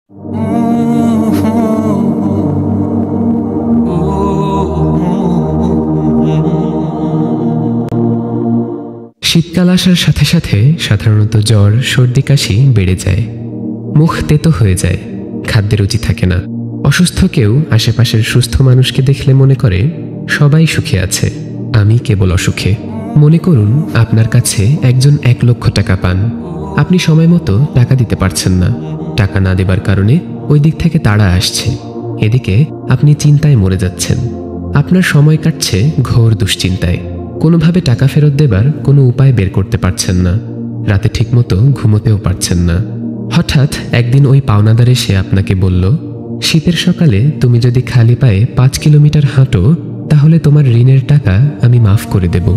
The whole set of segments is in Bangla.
শীতকাল আসার সাথে সাথে সাধারণত জ্বর, সর্দি, কাশি বেড়ে যায়। মুখ তেতো হয়ে যায়, খাদ্যে রুচি থাকে না। অসুস্থ কেউ আশেপাশের সুস্থ মানুষকে দেখলে মনে করে সবাই সুখে আছে, আমি কেবল অসুখে। মনে করুন আপনার কাছে একজন 1 লক্ষ টাকা পান। আপনি সময় মতো টাকা দিতে পারছেন না। টাকা না দেবার কারণে ওই দিক থেকে তাড়া আসছে। এদিকে আপনি চিন্তায় মরে যাচ্ছেন। আপনার সময় কাটছে ঘোর দুশ্চিন্তায়। কোনোভাবে টাকা ফেরত দেবার কোনো উপায় বের করতে পারছেন না। রাতে ঠিকমতো ঘুমোতেও পারছেন না। হঠাৎ একদিন ওই পাওনাদার এসে আপনাকে বলল, শীতের সকালে তুমি যদি খালি পায়ে 5 কিলোমিটার হাঁটো তাহলে তোমার ঋণের টাকা আমি মাফ করে দেব,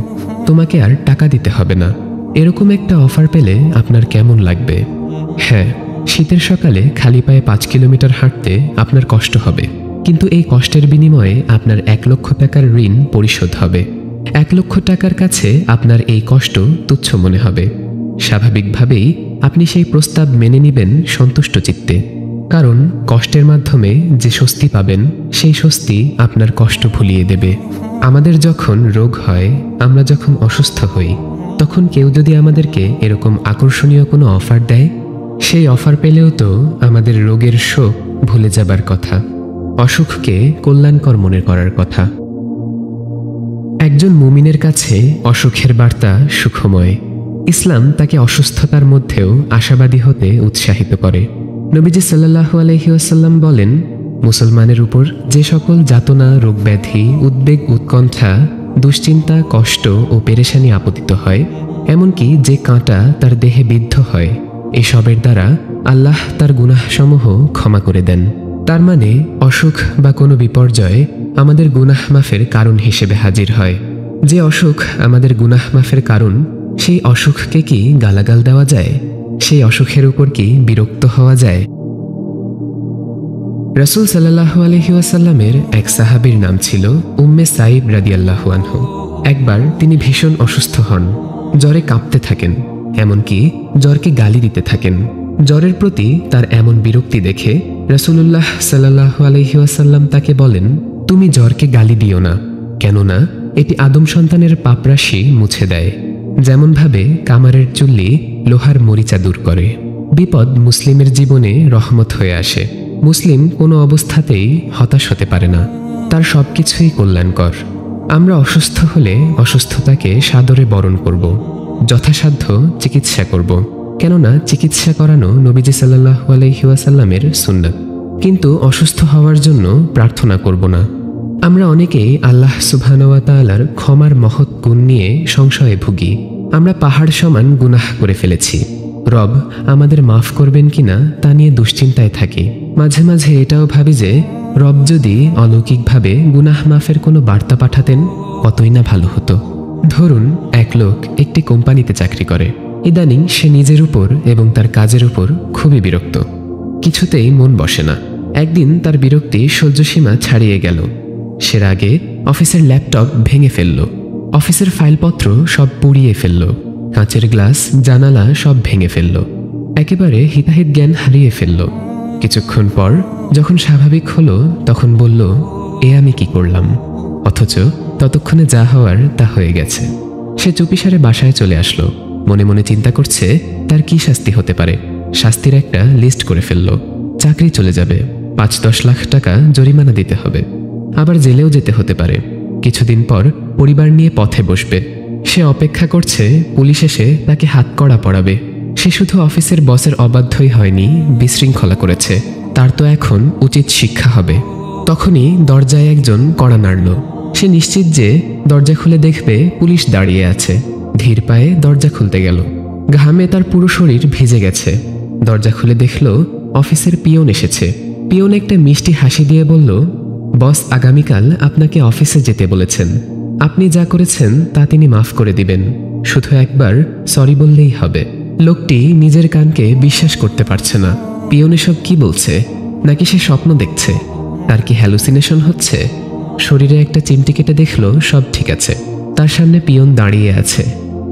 তোমাকে আর টাকা দিতে হবে না। এরকম একটা অফার পেলে আপনার কেমন লাগবে? হ্যাঁ, শীতের সকালে খালি পায়ে 5 কিলোমিটার হাঁটতে আপনার কষ্ট হবে, কিন্তু এই কষ্টের বিনিময়ে আপনার 1 লক্ষ টাকার ঋণ পরিশোধ হবে। 1 লক্ষ টাকার কাছে আপনার এই কষ্ট তুচ্ছ মনে হবে। স্বাভাবিকভাবেই আপনি সেই প্রস্তাব মেনে নেবেন সন্তুষ্ট চিত্তে, কারণ কষ্টের মাধ্যমে যে স্বস্তি পাবেন সেই স্বস্তি আপনার কষ্ট ভুলিয়ে দেবে। আমাদের যখন রোগ হয়, আমরা যখন অসুস্থ হই, তখন কেউ যদি আমাদেরকে এরকম আকর্ষণীয় কোনো অফার দেয়, সেই অফার পেলেও তো আমাদের রোগের শোক ভুলে যাবার কথা, অসুখকে কল্যাণকর মনে করার কথা। একজন মুমিনের কাছে অসুখের বার্তা সুখময়। ইসলাম তাকে অসুস্থতার মধ্যেও আশাবাদী হতে উৎসাহিত করে। নবীজি সাল্লাল্লাহু আলাইহি ওয়াসাল্লাম বলেন, মুসলমানের উপর যে সকল যাতনা, রোগ ব্যাধি, উদ্বেগ, উৎকণ্ঠা, দুশ্চিন্তা, কষ্ট ও পেরেশানি আপতিত হয়, এমনকি যে কাঁটা তার দেহে বিদ্ধ হয়, এসবের দ্বারা আল্লাহ তার গুনাহসমূহ ক্ষমা করে দেন। তার মানে অসুখ বা কোনো বিপর্যয় আমাদের গুনাহ মাফের কারণ হিসেবে হাজির হয়। যে অসুখ আমাদের গুনাহ মাফের কারণ, সেই অসুখকে কি গালাগাল দেওয়া যায়? সেই অসুখের উপর কি বিরক্ত হওয়া যায়? রাসূল সাল্লাল্লাহু আলাইহি ওয়াসাল্লামের এক সাহাবীর নাম ছিল উম্মে সাইব রাদিয়াল্লাহু আনহু। একবার তিনি ভীষণ অসুস্থ হন, জ্বরে কাঁপতে থাকেন, এমনকি জ্বরকে গালি দিতে থাকেন। জ্বরের প্রতি তার এমন বিরক্তি দেখে রাসূলুল্লাহ সাল্লাল্লাহু আলাইহি ওয়াসাল্লাম তাকে বলেন, তুমি জ্বরকে গালি দিও না, কেননা এটি আদম সন্তানের পাপরাশি মুছে দেয়, যেমনভাবে কামারের চুল্লি লোহার মরিচা দূর করে। বিপদ মুসলিমের জীবনে রহমত হয়ে আসে। মুসলিম কোনো অবস্থাতেই হতাশ হতে পারে না, তার সবকিছুই কল্যাণকর। আমরা অসুস্থ হলে অসুস্থতাকে সাদরে বরণ করব, যথাসাধ্য চিকিৎসা করব, কেননা চিকিৎসা করানো নবীজি সাল্লাল্লাহু আলাইহি ওয়াসাল্লামের সুন্নাত। কিন্তু অসুস্থ হওয়ার জন্য প্রার্থনা করব না। আমরা অনেকেই আল্লাহ সুবহানাহু ওয়া তাআলার ক্ষমার মহৎ গুণ নিয়ে সংশয়ে ভুগি। আমরা পাহাড় সমান গুনাহ করে ফেলেছি, রব আমাদের মাফ করবেন কিনা তা নিয়ে দুশ্চিন্তায় থাকি। মাঝে মাঝে এটাও ভাবি যে রব যদি অলৌকিকভাবে গুনাহ মাফের কোনো বার্তা পাঠাতেন কতই না ভালো হতো। ধরুন এক লোক একটি কোম্পানিতে চাকরি করে। ইদানিং সে নিজের উপর এবং তার কাজের উপর খুবই বিরক্ত, কিছুতেই মন বসে না। একদিন তার বিরক্তি সহ্যসীমা ছাড়িয়ে গেল। সে রাগে অফিসের ল্যাপটপ ভেঙে ফেলল, অফিসের ফাইলপত্র সব পুড়িয়ে ফেলল, কাঁচের গ্লাস, জানালা সব ভেঙে ফেলল, একেবারে হিতাহিত জ্ঞান হারিয়ে ফেলল। কিছুক্ষণ পর যখন স্বাভাবিক হলো তখন বলল, এ আমি কি করলাম? অথচ ততক্ষণে যা হওয়ার তা হয়ে গেছে। সে চুপিসারে বাসায় চলে আসলো, মনে মনে চিন্তা করছে তার কি শাস্তি হতে পারে। শাস্তির একটা লিস্ট করে ফেলল। চাকরি চলে যাবে, 5-10 লাখ টাকা জরিমানা দিতে হবে, আবার জেলেও যেতে হতে পারে। কিছুদিন পর পরিবার নিয়ে পথে বসবে। সে অপেক্ষা করছে পুলিশ এসে তাকে হাতকড়া পরাবে। সে শুধু অফিসের বসের অবাধ্যই হয়নি, বিশৃঙ্খলা করেছে, তার তো এখন উচিত শিক্ষা হবে। তখনই দরজায় একজন কড়া নাড়ল। সে নিশ্চিত যে দরজা খুলে দেখবে পুলিশ দাঁড়িয়ে আছে। ধীর পায়ে দরজা খুলতে গেল। ঘামে তার পুরো শরীর ভিজে গেছে। দরজা খুলে দেখল অফিসের পিয়ন এসেছে। পিয়ন একটা মিষ্টি হাসি দিয়ে বলল, বস আগামীকাল আপনাকে অফিসে যেতে বলেছেন। আপনি যা করেছেন তা তিনি মাফ করে দিবেন, শুধু একবার সরি বললেই হবে। লোকটি নিজের কানকে বিশ্বাস করতে পারছে না। পিয়ন এসব কি বলছে? নাকি সে স্বপ্ন দেখছে? তার কি হ্যালুসিনেশন হচ্ছে? শরীরে একটা চিমটি কেটে দেখল সব ঠিক আছে। তার সামনে পিয়ন দাঁড়িয়ে আছে।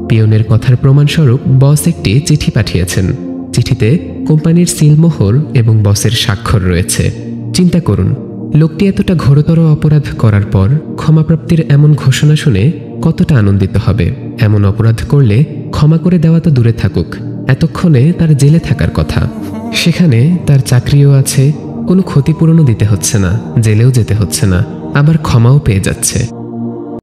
পিয়নের কথার প্রমাণস্বরূপ বস একটি চিঠি পাঠিয়েছেন। চিঠিতে কোম্পানির সিলমোহর এবং বসের স্বাক্ষর রয়েছে। চিন্তা করুন, লোকটি এতটা ঘোরতর অপরাধ করার পর ক্ষমাপ্রাপ্তির এমন ঘোষণা শুনে কতটা আনন্দিত হবে। এমন অপরাধ করলে ক্ষমা করে দেওয়া তো দূরে থাকুক, এতক্ষণে তার জেলে থাকার কথা। সেখানে তার চাকরিও আছে, কোনো ক্ষতিপূরণও দিতে হচ্ছে না, জেলেও যেতে হচ্ছে না, আবার ক্ষমাও পেয়ে যাচ্ছে।